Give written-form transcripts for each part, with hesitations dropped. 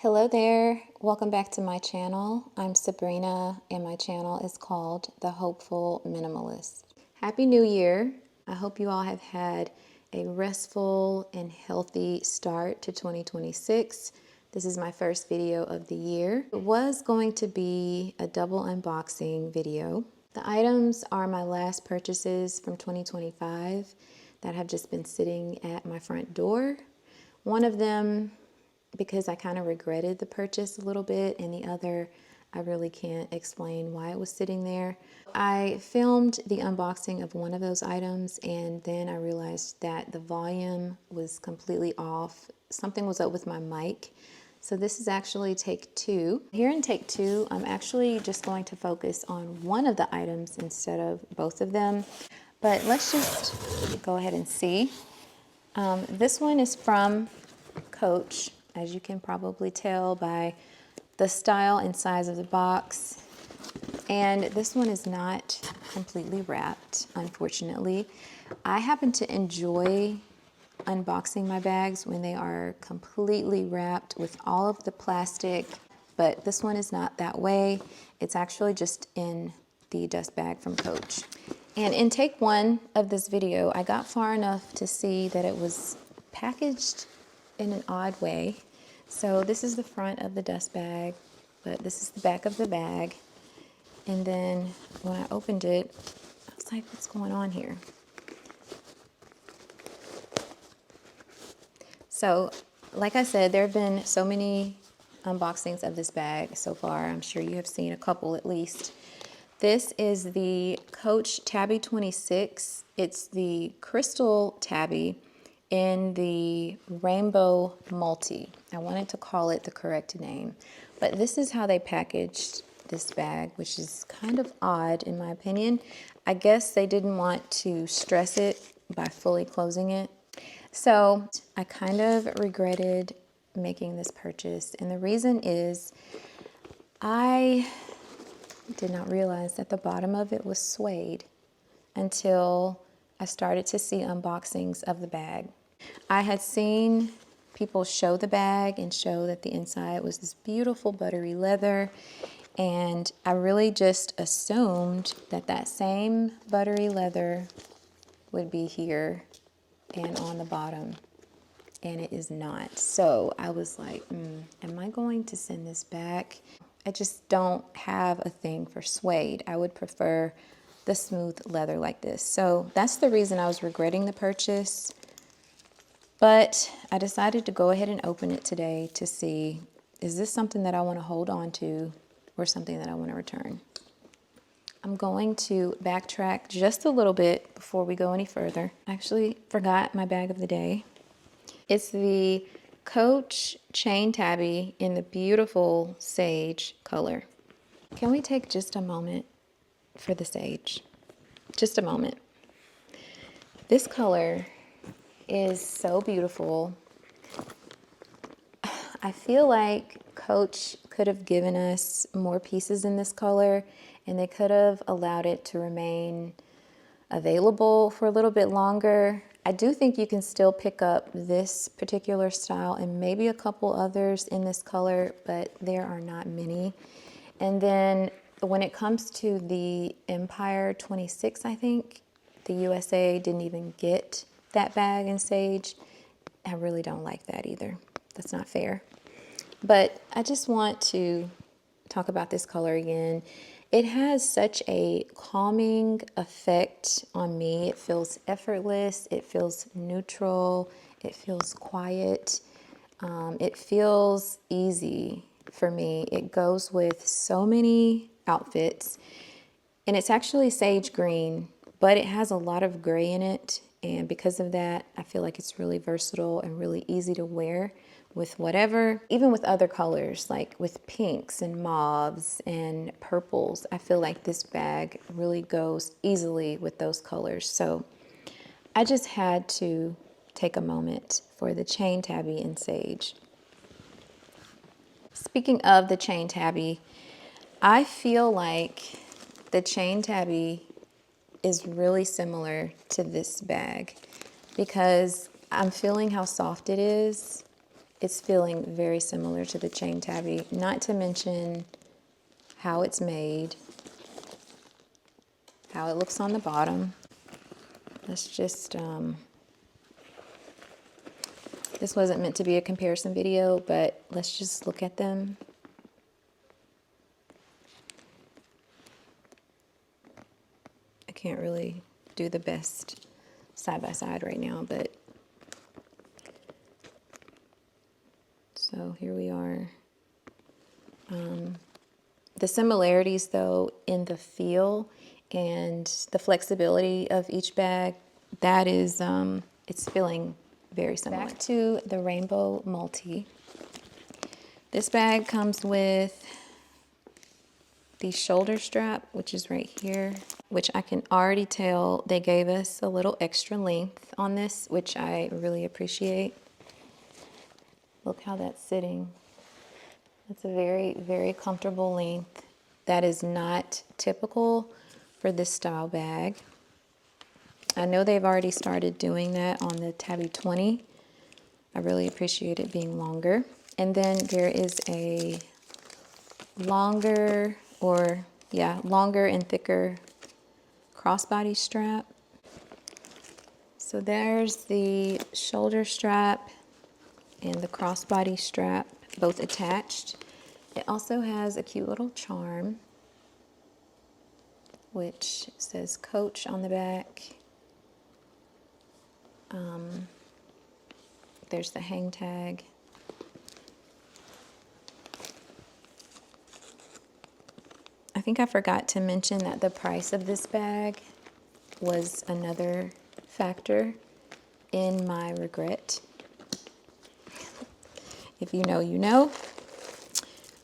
Hello there, welcome back to my channel. I'm Sabrina and my channel is called The Hopeful Minimalist. Happy New Year. I hope you all have had a restful and healthy start to 2026. This is my first video of the year. It was going to be a double unboxing video. The items are my last purchases from 2025 that have just been sitting at my front door. One of them because I kind of regretted the purchase a little bit, and the other, I really can't explain why it was sitting there. I filmed the unboxing of one of those items, and then I realized that the volume was completely off. Something was up with my mic. So this is actually take two. Here in take two, I'm actually just going to focus on one of the items instead of both of them. But let's just go ahead and see. This one is from Coach, as you can probably tell by the style and size of the box. And this one is not completely wrapped, unfortunately. I happen to enjoy unboxing my bags when they are completely wrapped with all of the plastic, but this one is not that way. It's actually just in the dust bag from Coach. And in take one of this video, I got far enough to see that it was packaged in an odd way. So this is the front of the dust bag, but this is the back of the bag. And then when I opened it, I was like, what's going on here? So, like I said, there have been so many unboxings of this bag so far. I'm sure you have seen a couple at least. This is the Coach Tabby 26. It's the Crystal Tabby in the Rainbow Multi. I wanted to call it the correct name, but this is how they packaged this bag, which is kind of odd in my opinion. I guess they didn't want to stress it by fully closing it. So I kind of regretted making this purchase, and the reason is I did not realize that the bottom of it was suede until I started to see unboxings of the bag. I had seen people show the bag and show that the inside was this beautiful buttery leather, and I really just assumed that that same buttery leather would be here and on the bottom, and it is not. So I was like, am I going to send this back? I just don't have a thing for suede. I would prefer the smooth leather like this. So that's the reason I was regretting the purchase. But I decided to go ahead and open it today to see, is this something that I want to hold on to or something that I want to return? I'm going to backtrack just a little bit before we go any further. I actually forgot my bag of the day. It's the Coach Chain Tabby in the beautiful sage color. Can we take just a moment for the sage? Just a moment. This color is so beautiful. I feel like Coach could have given us more pieces in this color, and they could have allowed it to remain available for a little bit longer. I do think you can still pick up this particular style and maybe a couple others in this color, but there are not many. And then when it comes to the Empire 26, I think the USA didn't even get that bag in sage. I really don't like that either. That's not fair. But I just want to talk about this color again. It has such a calming effect on me. It feels effortless. It feels neutral. It feels quiet. It feels easy for me. It goes with so many outfits. And it's actually sage green, but it has a lot of gray in it. And because of that, I feel like it's really versatile and really easy to wear with whatever, even with other colors, like with pinks and mauves and purples. I feel like this bag really goes easily with those colors. So I just had to take a moment for the Chain Tabby in sage. Speaking of the Chain Tabby, I feel like the Chain Tabby is really similar to this bag because I'm feeling how soft it is. it's feeling very similar to the chain tabby, not to mention how it's made, how it looks on the bottom. Let's just, this wasn't meant to be a comparison video, but let's just look at them. I can't really do the best side by side right now, but so here we are. The similarities though in the feel and the flexibility of each bag, that is, it's feeling very similar. Back to the Rainbow Multi. This bag comes with the shoulder strap, which is right here, which I can already tell they gave us a little extra length on this, which I really appreciate. Look how that's sitting. It's a very, very comfortable length. That is not typical for this style bag. I know they've already started doing that on the Tabby 20. I really appreciate it being longer. And then there is a longer and thicker crossbody strap. So there's the shoulder strap and the crossbody strap, both attached. It also has a cute little charm, which says Coach on the back. There's the hang tag. I think I forgot to mention that the price of this bag was another factor in my regret. If you know, you know.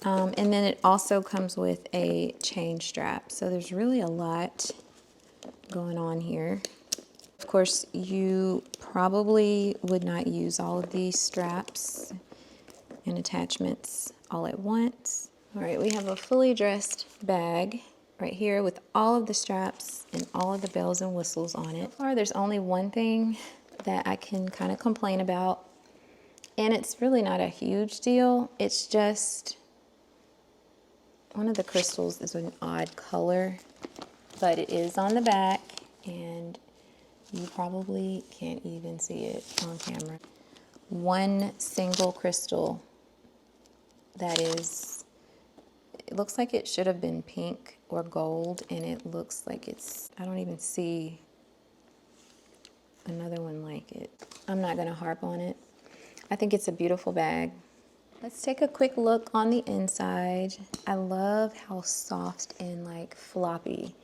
And then it also comes with a chain strap. So there's really a lot going on here. Of course, you probably would not use all of these straps and attachments all at once. All right, we have a fully dressed bag right here with all of the straps and all of the bells and whistles on it. So far, there's only one thing that I can kind of complain about, and it's really not a huge deal. It's just one of the crystals is an odd color, but it is on the back, and you probably can't even see it on camera. One single crystal that is, it looks like it should have been pink or gold, and it looks like it's, I don't even see another one like it. I'm not gonna harp on it. I think it's a beautiful bag. Let's take a quick look on the inside. I love how soft and like floppy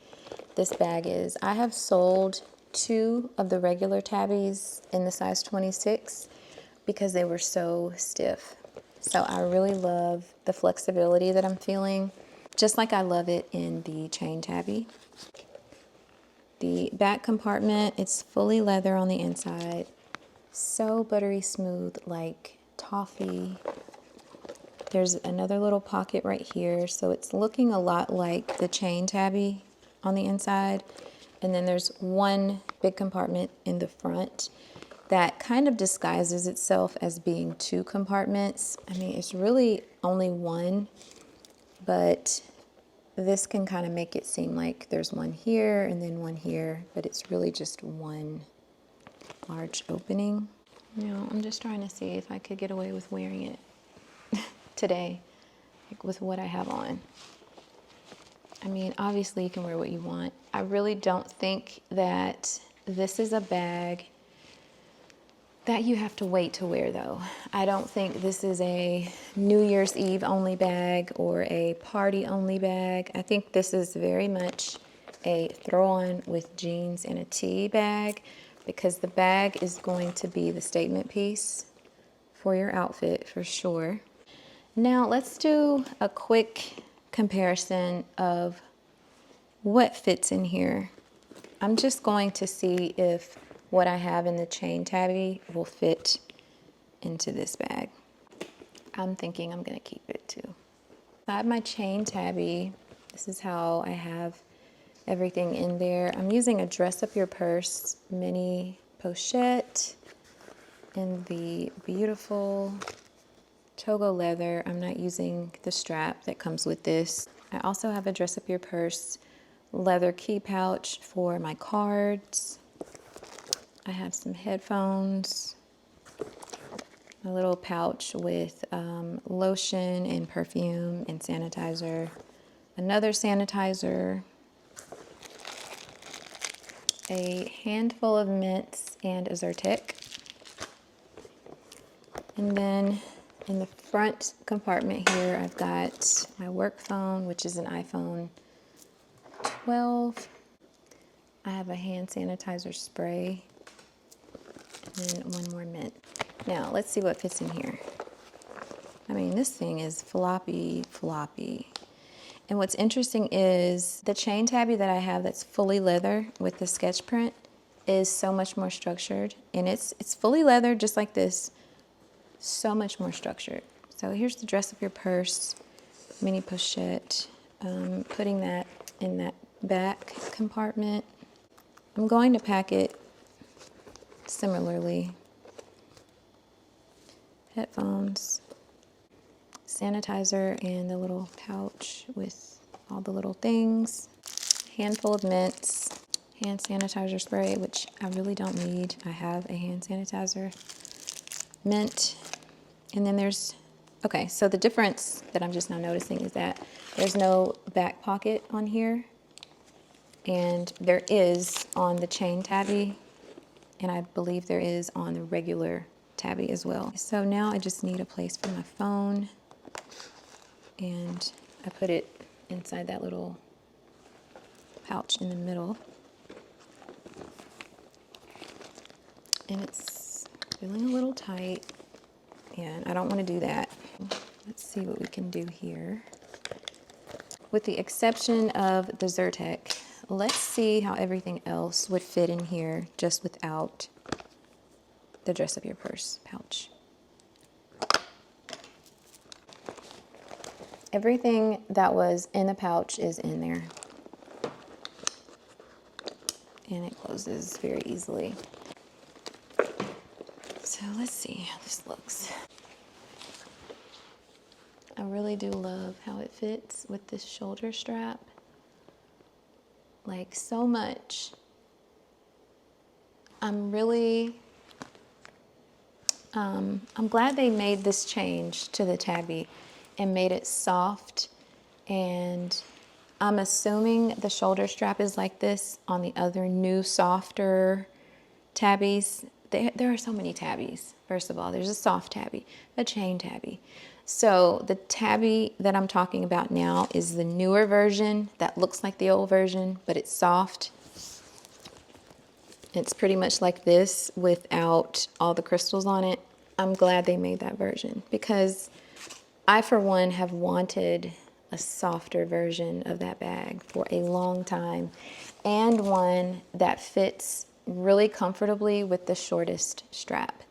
this bag is. I have sold 2 of the regular tabbies in the size 26 because they were so stiff. So I really love the flexibility that I'm feeling, just like I love it in the chain tabby. The back compartment, it's fully leather on the inside. So buttery smooth, like toffee. There's another little pocket right here, so it's looking a lot like the chain tabby on the inside. And then there's one big compartment in the front that kind of disguises itself as being 2 compartments. I mean, it's really only one, but this can kind of make it seem like there's one here and then one here, but it's really just one large opening. You know, I'm just trying to see if I could get away with wearing it today, like with what I have on. I mean, obviously you can wear what you want. I really don't think that this is a bag that you have to wait to wear though. I don't think this is a New Year's Eve only bag or a party only bag. I think this is very much a throw on with jeans and a tee bag, because the bag is going to be the statement piece for your outfit for sure. Now let's do a quick comparison of what fits in here. I'm just going to see if what I have in the chain tabby will fit into this bag. I'm thinking I'm gonna keep it too. I have my chain tabby. This is how I have everything in there. I'm using a Dress Up Your Purse mini pochette in the beautiful Togo leather. I'm not using the strap that comes with this. I also have a dress up your purse leather key pouch for my cards. I have some headphones, a little pouch with lotion and perfume and sanitizer, another sanitizer, a handful of mints and a Zyrtec. And then in the front compartment here, I've got my work phone, which is an iPhone 12. I have a hand sanitizer spray and one more mint. Now, let's see what fits in here. I mean, this thing is floppy. And what's interesting is the chain tabby that I have that's fully leather with the sketch print is so much more structured. And it's fully leather just like this, so much more structured. So here's the dress up your purse, mini pochette. Putting that in that back compartment. I'm going to pack it similarly. Headphones, sanitizer, and the little pouch with all the little things. Handful of mints, hand sanitizer spray, which I really don't need. I have a hand sanitizer. Mint, and then there's, okay, so the difference that I'm just now noticing is that there's no back pocket on here, and there is on the chain tabby, and I believe there is on the regular tabby as well. So now I just need a place for my phone, and I put it inside that little pouch in the middle. And it's feeling a little tight, and I don't want to do that. Let's see what we can do here. With the exception of the Zyrtec, let's see how everything else would fit in here just without the dress up your purse pouch. Everything that was in the pouch is in there. And it closes very easily. So let's see how this looks. I really do love how it fits with this shoulder strap. Like so much. I'm glad they made this change to the tabby and made it soft, and I'm assuming the shoulder strap is like this on the other new softer tabbies. There are so many tabbies. First of all, there's a soft tabby, a chain tabby. So the tabby that I'm talking about now is the newer version that looks like the old version, but it's soft. It's pretty much like this without all the crystals on it. I'm glad they made that version because I, for one, have wanted a softer version of that bag for a long time, and one that fits really comfortably with the shortest strap.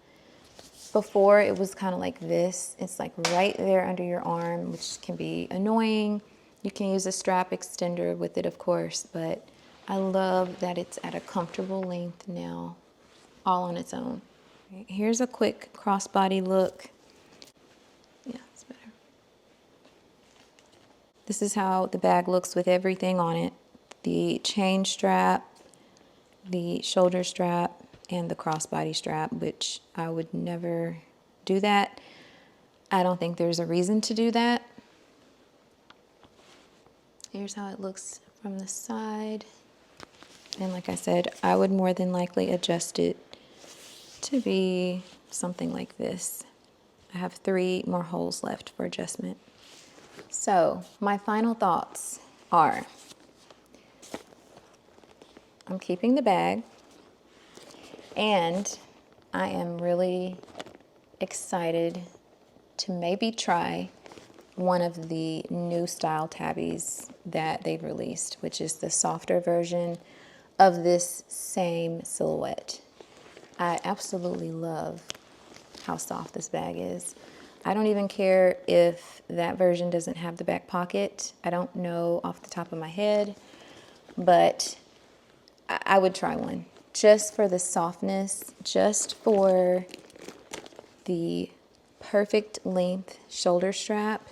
Before, it was kind of like this. It's like right there under your arm, which can be annoying. You can use a strap extender with it, of course, but I love that it's at a comfortable length now, all on its own. Here's a quick crossbody look. Yeah, it's better. This is how the bag looks with everything on it. The chain strap, the shoulder strap, and the crossbody strap, which I would never do that. I don't think there's a reason to do that. Here's how it looks from the side. And like I said, I would more than likely adjust it to be something like this. I have 3 more holes left for adjustment. So my final thoughts are, I'm keeping the bag, and I am really excited to maybe try one of the new style tabbies that they've released, which is the softer version of this same silhouette. I absolutely love how soft this bag is. I don't even care if that version doesn't have the back pocket. I don't know off the top of my head, but I would try one just for the softness, just for the perfect length shoulder strap,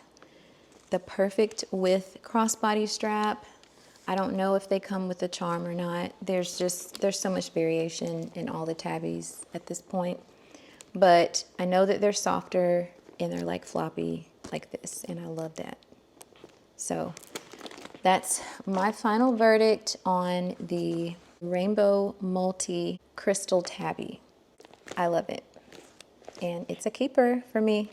the perfect width crossbody strap. I don't know if they come with a charm or not. There's so much variation in all the Tabbies at this point. But I know that they're softer and they're like floppy like this, and I love that. So that's my final verdict on the Rainbow Multi Crystal Tabby. I love it, and it's a keeper for me.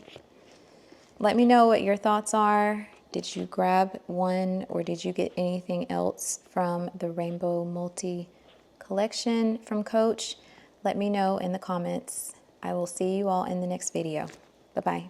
Let me know what your thoughts are. Did you grab one, or did you get anything else from the Rainbow Multi collection from Coach? Let me know in the comments. I will see you all in the next video. Bye-bye.